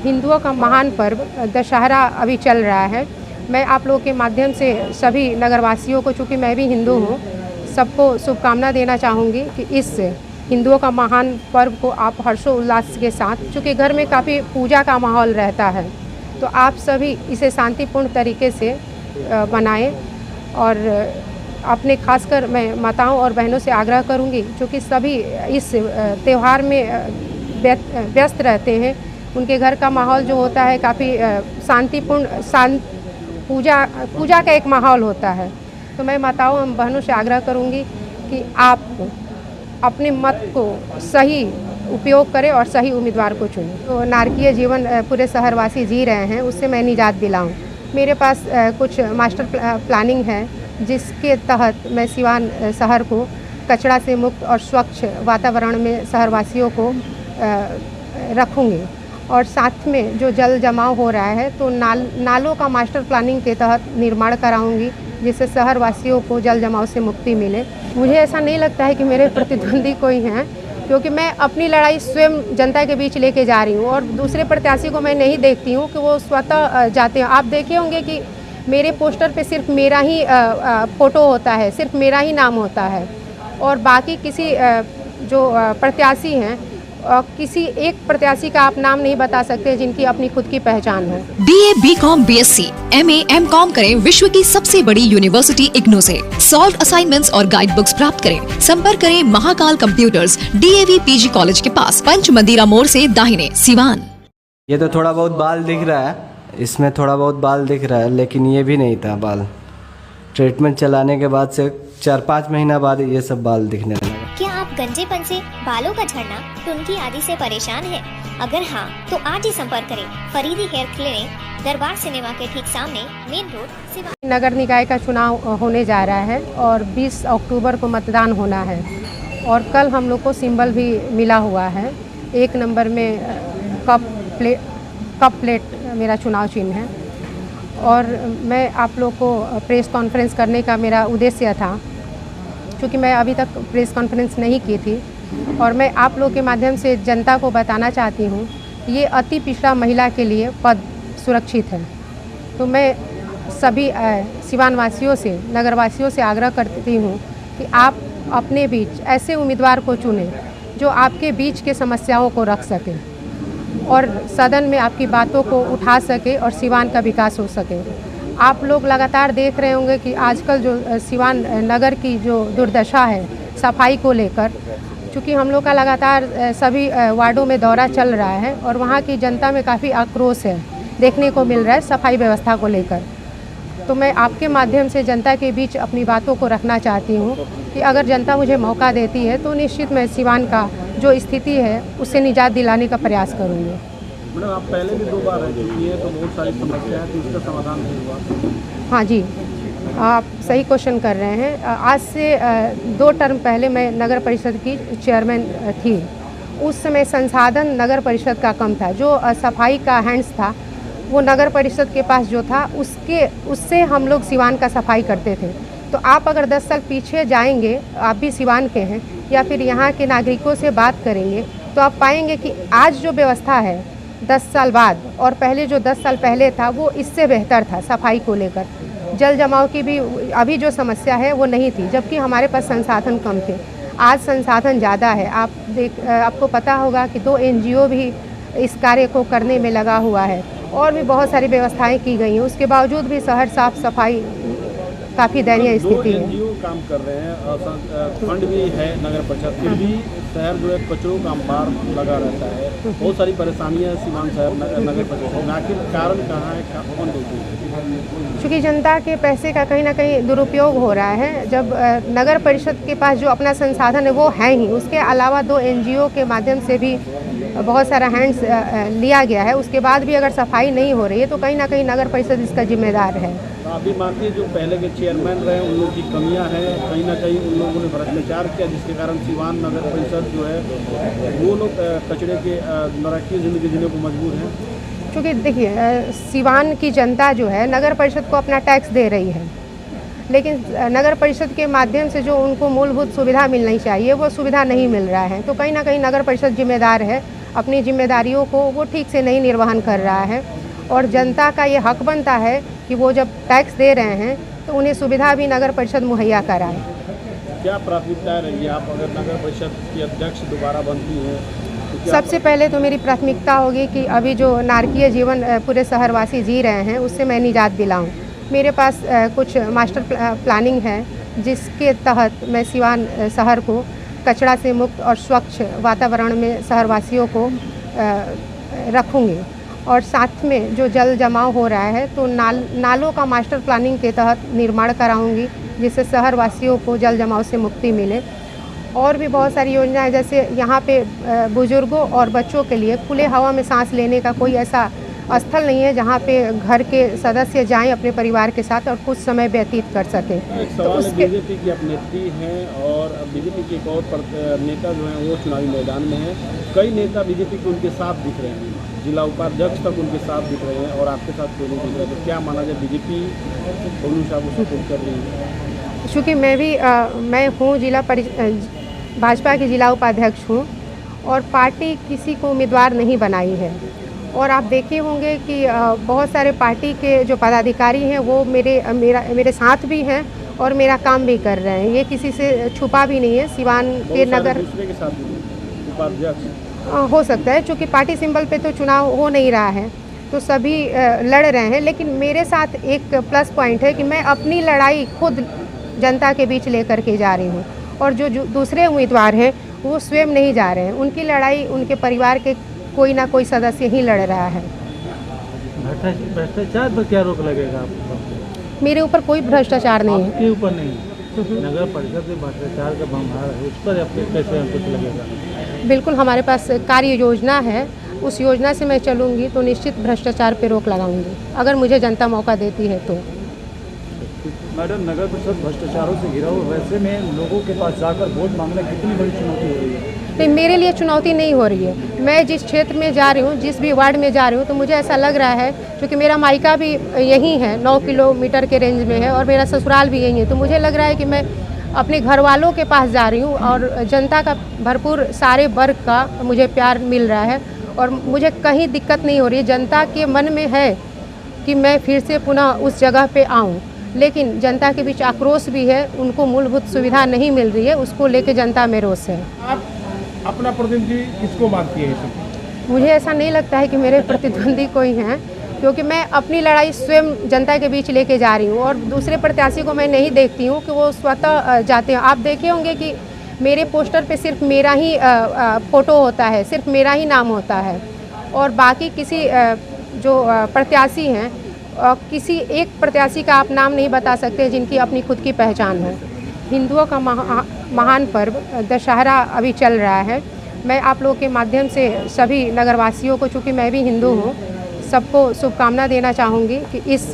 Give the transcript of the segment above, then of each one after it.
हिंदुओं का महान पर्व दशहरा अभी चल रहा है। मैं आप लोगों के माध्यम से सभी नगरवासियों को, चूँकि मैं भी हिंदू हूँ, सबको शुभकामना देना चाहूँगी कि इस हिंदुओं का महान पर्व को आप हर्षोल्लास के साथ, चूँकि घर में काफ़ी पूजा का माहौल रहता है, तो आप सभी इसे शांतिपूर्ण तरीके से मनाएं। और अपने खासकर मैं माताओं और बहनों से आग्रह करूँगी, क्योंकि सभी इस त्यौहार में व्यस्त रहते हैं, उनके घर का माहौल जो होता है काफ़ी शांतिपूर्ण पूजा का एक माहौल होता है। तो मैं माताओं एवं बहनों से आग्रह करूँगी कि आप अपने मत को सही उपयोग करें और सही उम्मीदवार को चुनें। तो नारकीय जीवन पूरे शहरवासी जी रहे हैं, उससे मैं निजात दिलाऊं। मेरे पास कुछ मास्टर प्लानिंग है, जिसके तहत मैं सिवान शहर को कचरा से मुक्त और स्वच्छ वातावरण में शहरवासियों को रखूँगी। और साथ में जो जल जमाव हो रहा है, तो नालों का मास्टर प्लानिंग के तहत निर्माण कराऊंगी, जिससे शहरवासियों को जल जमाव से मुक्ति मिले। मुझे ऐसा नहीं लगता है कि मेरे प्रतिद्वंदी कोई हैं, क्योंकि मैं अपनी लड़ाई स्वयं जनता के बीच लेके जा रही हूँ और दूसरे प्रत्याशी को मैं नहीं देखती हूँ कि वो स्वतः जाते हैं। आप देखे होंगे कि मेरे पोस्टर पे सिर्फ मेरा ही फ़ोटो होता है, सिर्फ मेरा ही नाम होता है, और बाकी किसी जो प्रत्याशी हैं, किसी एक प्रत्याशी का आप नाम नहीं बता सकते जिनकी अपनी खुद की पहचान है। BA, BCom, BSc, MA, MCom करें विश्व की सबसे बड़ी यूनिवर्सिटी इग्नू से। सॉल्व असाइनमेंट्स और गाइड बुक्स प्राप्त करें। संपर्क करें Mahakal computers, DAV PG college के पास, पंच मंदिरा मोड़ से दाहिने, सिवान। ये तो थोड़ा बहुत बाल दिख रहा है, इसमें थोड़ा बहुत बाल दिख रहा है, लेकिन ये भी नहीं था बाल। ट्रीटमेंट चलाने के बाद से 4-5 महीना बाद ये सब बाल दिखने लगा। क्या आप गंजेपन से, बालों का झड़ना, टुनकी आदि से परेशान हैं? अगर हाँ, तो आज ही संपर्क करें फरीदी हेयर क्लिनिक, दरबार सिनेमा के ठीक सामने, मेन रोड, सिवान। नगर निकाय का चुनाव होने जा रहा है और 20 अक्टूबर को मतदान होना है, और कल हम लोग को सिंबल भी मिला हुआ है। 1 नंबर में कप प्लेट मेरा चुनाव चिन्ह है, और मैं आप लोग को प्रेस कॉन्फ्रेंस करने का मेरा उद्देश्य था, क्योंकि मैं अभी तक प्रेस कॉन्फ्रेंस नहीं की थी, और मैं आप लोग के माध्यम से जनता को बताना चाहती हूँ ये अति पिछड़ा महिला के लिए पद सुरक्षित है। तो मैं सभी सिवान वासियों से, नगरवासियों से आग्रह करती हूँ कि आप अपने बीच ऐसे उम्मीदवार को चुनें जो आपके बीच के समस्याओं को रख सके और सदन में आपकी बातों को उठा सके और सिवान का विकास हो सके। आप लोग लगातार देख रहे होंगे कि आजकल जो सिवान नगर की जो दुर्दशा है सफाई को लेकर, चूँकि हम लोग का लगातार सभी वार्डों में दौरा चल रहा है और वहाँ की जनता में काफ़ी आक्रोश है देखने को मिल रहा है सफाई व्यवस्था को लेकर। तो मैं आपके माध्यम से जनता के बीच अपनी बातों को रखना चाहती हूँ कि अगर जनता मुझे मौका देती है तो निश्चित मैं सिवान का जो स्थिति है उससे निजात दिलाने का प्रयास करूँगी। मैडम, आप पहले भी 2 बार रह चुकी है, तो बहुत सारी समस्या है, तो इसका समाधान नहीं हुआ। हाँ जी, आप सही क्वेश्चन कर रहे हैं। आज से 2 टर्म पहले मैं नगर परिषद की चेयरमैन थी। उस समय संसाधन नगर परिषद का कम था, जो सफाई का हैंड्स था वो नगर परिषद के पास जो था उससे हम लोग सिवान का सफाई करते थे। तो आप अगर 10 साल पीछे जाएंगे, आप भी सिवान के हैं, या फिर यहाँ के नागरिकों से बात करेंगे, तो आप पाएंगे कि आज जो व्यवस्था है 10 साल बाद और पहले जो 10 साल पहले था वो इससे बेहतर था। सफाई को लेकर जल जमाव की भी अभी जो समस्या है वो नहीं थी, जबकि हमारे पास संसाधन कम थे। आज संसाधन ज़्यादा है। आपको पता होगा कि 2 NGO भी इस कार्य को करने में लगा हुआ है और भी बहुत सारी व्यवस्थाएं की गई हैं। उसके बावजूद भी शहर साफ सफाई काफ़ी दयनीय स्थिति है। 2 NGO काम कर रहे हैं, फंड भी है नगर परिषद, फिर भी शहर जो है कचरों का अंबार लगा रहता है। बहुत सारी परेशानियां सिवान शहर नगर परिषद, आखिर कारण कहाँ है, कौन दोषी है? चूँकि जनता के पैसे का कहीं ना कहीं दुरुपयोग हो रहा है। जब नगर परिषद के पास जो अपना संसाधन है वो है ही, उसके अलावा 2 NGO के माध्यम से भी बहुत सारा हैंड्स लिया गया है, उसके बाद भी अगर सफाई नहीं हो रही है तो कहीं ना कहीं नगर परिषद इसका जिम्मेदार है। तो अभी मानती है जो पहले के चेयरमैन रहे उन लोगों की कमियां हैं, कहीं ना कहीं उन लोगों ने भ्रष्टाचार किया, जिसके कारण सिवान नगर परिषद जो है वो लोग कचरे के नारकीय जिंदगी जीने को मजबूर हैं। क्योंकि देखिए, सिवान की जनता जो है नगर परिषद को अपना टैक्स दे रही है, लेकिन नगर परिषद के माध्यम से जो उनको मूलभूत सुविधा मिलनी चाहिए वो सुविधा नहीं मिल रहा है। तो कहीं ना कहीं नगर परिषद जिम्मेदार है अपनी जिम्मेदारियों को वो ठीक से नहीं निर्वहन कर रहा है। और जनता का ये हक बनता है कि वो जब टैक्स दे रहे हैं तो उन्हें सुविधा भी नगर परिषद मुहैया कराए। क्या प्राथमिकताएं रहेंगी आप अगर नगर परिषद की अध्यक्ष दोबारा बनती हैं तो क्या सबसे पहले तो मेरी प्राथमिकता होगी कि अभी जो नारकीय जीवन पूरे शहरवासी जी रहे हैं उससे मैं निजात दिलाऊं। मेरे पास कुछ मास्टर प्लानिंग है जिसके तहत मैं सिवान शहर को कचरा से मुक्त और स्वच्छ वातावरण में शहरवासियों को रखूंगी। और साथ में जो जल जमाव हो रहा है तो नालों का मास्टर प्लानिंग के तहत निर्माण कराऊंगी जिससे शहरवासियों को जल जमाव से मुक्ति मिले। और भी बहुत सारी योजनाएं जैसे यहाँ पे बुजुर्गों और बच्चों के लिए खुले हवा में सांस लेने का कोई ऐसा स्थल नहीं है जहाँ पे घर के सदस्य जाएं अपने परिवार के साथ और कुछ समय व्यतीत कर सकें। एक सवाल है, बीजेपी की आप नेत्री हैं और बीजेपी के एक और नेता जो हैं वो चुनावी मैदान में हैं। कई नेता बीजेपी के उनके साथ दिख रहे हैं, जिला उपाध्यक्ष तक उनके साथ दिख रहे हैं और आपके साथ कोई नहीं दिख रहा, तो क्या माना जाए बीजेपी बबलू शाह को सपोर्ट कर रही है? चूँकि मैं हूँ भाजपा की जिला उपाध्यक्ष हूँ और पार्टी किसी को उम्मीदवार नहीं बनाई है। और आप देखे होंगे कि बहुत सारे पार्टी के जो पदाधिकारी हैं वो मेरे साथ भी हैं और मेरा काम भी कर रहे हैं। ये किसी से छुपा भी नहीं है। सिवान के नगर दूसरे के साथ भी उपाध्यक्ष हो सकता है, चूँकि पार्टी सिंबल पे तो चुनाव हो नहीं रहा है तो सभी लड़ रहे हैं। लेकिन मेरे साथ एक प्लस पॉइंट है कि मैं अपनी लड़ाई खुद जनता के बीच लेकर के जा रही हूँ और जो दूसरे उम्मीदवार हैं वो स्वयं नहीं जा रहे हैं। उनकी लड़ाई उनके परिवार के कोई ना कोई सदस्य ही लड़ रहा है। भ्रष्टाचार पर क्या रोक लगेगा आपको? मेरे ऊपर कोई भ्रष्टाचार नहीं है। आपके ऊपर नहीं, नगर परिषद में भ्रष्टाचार का भंगार है, उस पर आपको कैसे अंकुश लगेगा? बिल्कुल, हमारे पास कार्य योजना है, उस योजना से मैं चलूँगी तो निश्चित भ्रष्टाचार पे रोक लगाऊंगी अगर मुझे जनता मौका देती है तो। मैडम, नगर परिषद भ्रष्टाचारों से घिरा हुआ, वैसे में लोगों के पास जाकर वोट मांगना कितनी बड़ी चुनौती हो रही है? नहीं, मेरे लिए चुनौती नहीं हो रही है। मैं जिस क्षेत्र में जा रही हूँ, जिस भी वार्ड में जा रही हूँ, तो मुझे ऐसा लग रहा है क्योंकि मेरा मायका भी यहीं है, 9 किलोमीटर के रेंज में है और मेरा ससुराल भी यहीं है, तो मुझे लग रहा है कि मैं अपने घर वालों के पास जा रही हूँ और जनता का भरपूर सारे वर्ग का मुझे प्यार मिल रहा है और मुझे कहीं दिक्कत नहीं हो रही है। जनता के मन में है कि मैं फिर से पुनः उस जगह पे आऊँ, लेकिन जनता के बीच आक्रोश भी है, उनको मूलभूत सुविधा नहीं मिल रही है, उसको लेके जनता में रोष है। आप अपना प्रतिनिधि किसको मानती है? मुझे ऐसा नहीं लगता है कि मेरे प्रतिद्वंदी कोई हैं, क्योंकि मैं अपनी लड़ाई स्वयं जनता के बीच लेके जा रही हूँ और दूसरे प्रत्याशी को मैं नहीं देखती हूँ कि वो स्वतः जाते हैं। आप देखे होंगे कि मेरे पोस्टर पे सिर्फ मेरा ही फ़ोटो होता है, सिर्फ मेरा ही नाम होता है और बाकी किसी जो प्रत्याशी हैं किसी एक प्रत्याशी का आप नाम नहीं बता सकते जिनकी अपनी खुद की पहचान है। हिंदुओं का महान पर्व दशहरा अभी चल रहा है। मैं आप लोगों के माध्यम से सभी नगरवासियों को, चूँकि मैं भी हिंदू हूँ, सबको शुभकामना देना चाहूँगी कि इस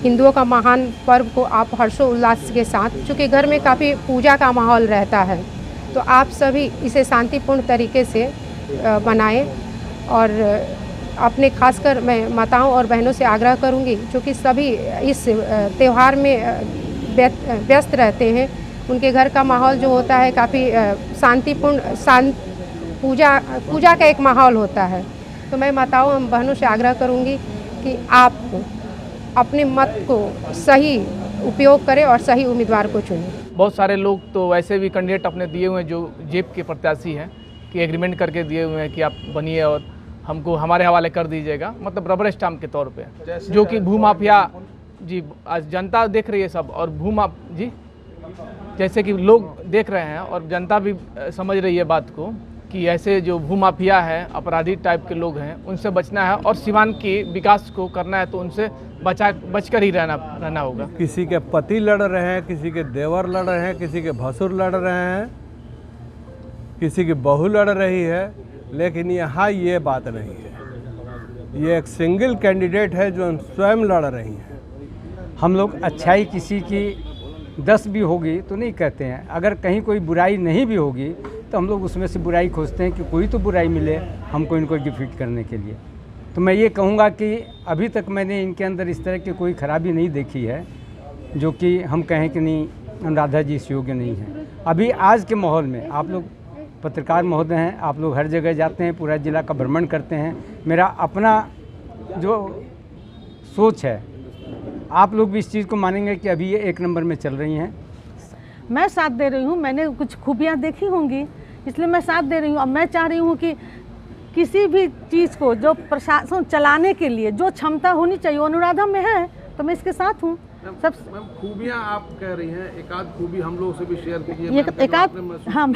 हिंदुओं का महान पर्व को आप हर्षोल्लास के साथ, चूँकि घर में काफ़ी पूजा का माहौल रहता है, तो आप सभी इसे शांतिपूर्ण तरीके से मनाएं। और अपने खासकर मैं माताओं और बहनों से आग्रह करूंगी, क्योंकि सभी इस त्यौहार में व्यस्त रहते हैं, उनके घर का माहौल जो होता है काफ़ी शांतिपूर्ण, पूजा का एक माहौल होता है। तो मैं माताओं और बहनों से आग्रह करूंगी कि आप अपने मत को सही उपयोग करें और सही उम्मीदवार को चुनें। बहुत सारे लोग तो वैसे भी कैंडिडेट अपने दिए हुए हैं जो जेब के प्रत्याशी हैं कि एग्रीमेंट करके दिए हुए हैं कि आप बनिए और हमको हमारे हवाले कर दीजिएगा, मतलब रबर स्टाम्प के तौर पे, जो कि भूमाफिया जी आज जनता देख रही है सब, और जी जैसे कि लोग देख रहे हैं और जनता भी समझ रही है बात को कि ऐसे जो भूमाफिया है, अपराधी टाइप के लोग हैं, उनसे बचना है और सिवान के विकास को करना है, तो उनसे बचकर ही रहना होगा। किसी के पति लड़ रहे हैं, किसी के देवर लड़ रहे हैं, किसी के भसुर लड़ रहे हैं, किसी की बहू लड़ रही है, लेकिन यहाँ ये बात नहीं है। ये एक सिंगल कैंडिडेट है जो स्वयं लड़ रही हैं। हम लोग अच्छाई किसी की 10 भी होगी तो नहीं कहते हैं, अगर कहीं कोई बुराई नहीं भी होगी तो हम लोग उसमें से बुराई खोजते हैं कि कोई तो बुराई मिले हमको इनको डिफीट करने के लिए। तो मैं ये कहूँगा कि अभी तक मैंने इनके अंदर इस तरह की कोई खराबी नहीं देखी है जो कि हम कहें कि नहीं अनुराधा जी इस योग्य नहीं है। अभी आज के माहौल में आप लोग पत्रकार महोदय हैं, आप लोग हर जगह जाते हैं, पूरा ज़िला का भ्रमण करते हैं। मेरा अपना जो सोच है, आप लोग भी इस चीज़ को मानेंगे कि अभी ये 1 नंबर में चल रही हैं। मैं साथ दे रही हूँ, मैंने कुछ खूबियाँ देखी होंगी इसलिए मैं साथ दे रही हूँ। अब मैं चाह रही हूँ कि किसी भी चीज़ को जो प्रशासन चलाने के लिए जो क्षमता होनी चाहिए, अनुराधा में है तो मैं इसके साथ हूँ। सब खूबियाँ आप कह रही हैं, एक आध खूबी हम लोग से भी शेयर कीजिए। एक आध हम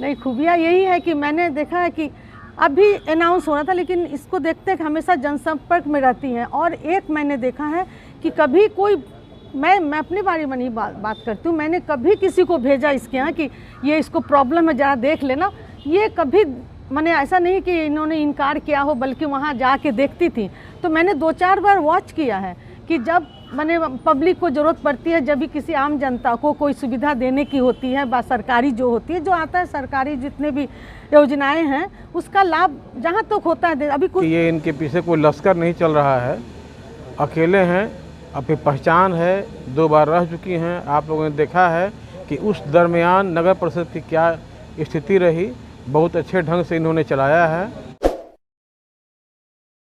नहीं, खूबियाँ यही है कि मैंने देखा है कि अभी अनाउंस हो रहा था, लेकिन इसको देखते हैं कि हमेशा जनसंपर्क में रहती हैं। और एक मैंने देखा है कि कभी कोई मैं अपने बारे में नहीं बात करती हूँ, मैंने कभी किसी को भेजा इसके यहाँ कि ये इसको प्रॉब्लम है ज़रा देख लेना, ये कभी मैंने ऐसा नहीं कि इन्होंने इनकार किया हो, बल्कि वहाँ जाके देखती थी। तो मैंने 2-4 बार वॉच किया है कि जब मैंने पब्लिक को ज़रूरत पड़ती है, जब भी किसी आम जनता को कोई सुविधा देने की होती है, बा सरकारी जो होती है, जो आता है सरकारी जितने भी योजनाएं हैं उसका लाभ जहाँ तक होता है अभी कुछ ये इनके पीछे कोई लश्कर नहीं चल रहा है, अकेले हैं, अपनी पहचान है, 2 बार रह चुकी हैं। आप लोगों ने देखा है कि उस दरमियान नगर परिषद की क्या स्थिति रही, बहुत अच्छे ढंग से इन्होंने चलाया है।